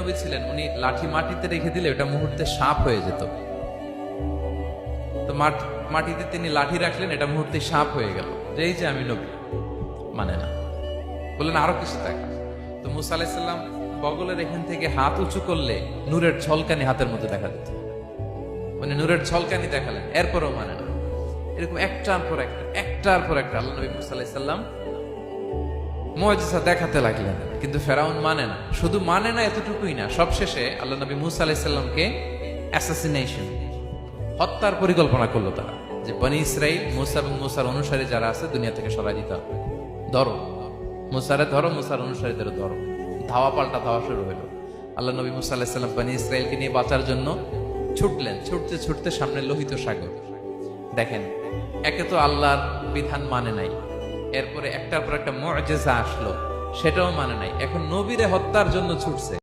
নবী ছিলেন, উনি লাঠি মাটিতে রেখে দিলে ওটা মুহূর্তে সাপ হয়ে যেত। তো মাটিতে তিনি লাঠি রাখলেন, এটা মুহূর্তে সাপ হয়ে গেল, যে এই যে আমি নবী। মানে না, বললেন আরো কিছু দেখা। তো মুসা আলাইহিস সালাম বগলের এখান থেকে হাত উঁচু করলে নূরের ঝলকানি হাতের মধ্যে দেখা দিত, মানে নূরের ঝলকানি দেখালেন, এরপরও মানে না। এরকম একটার পর একটা আল্লাহ নবী মুসা আলাইহিস সালাম মুআজিজা দেখাতে লাগলেন, কিন্তু ফেরাউন মানে না। শুধু মানে না এতটুকুই না, সবশেষে আল্লাহ নবী মুসা আলাইহিস সালামকে অ্যাসাসিনেশন, হত্যার পরিকল্পনা করলো তারা, যে বনি ইসরাইল মুসা এবং মুসার অনুসারী যারা আছে দুনিয়া থেকে সরাই দিতে হবে, ধরো মুসারে ধরো, মুসার অনুসারীদের ধরো। ধাওয়া পাল্টা ধাওয়া শুরু হলো। আল্লাহ নবী মুসা আলাইহিস সালাম বনি ইসরাইলকে নিয়ে বাঁচার জন্য ছুটলেন, ছুটতে ছুটতে সামনে লোহিত সাগর। দেখেন, একে তো আল্লাহর বিধান মানে নাই, এরপরে একটার পর একটা মুআজিজা আসলো, সেটাও মানে নাই, এখন নবীরে হত্যার জন্য ছুটছে।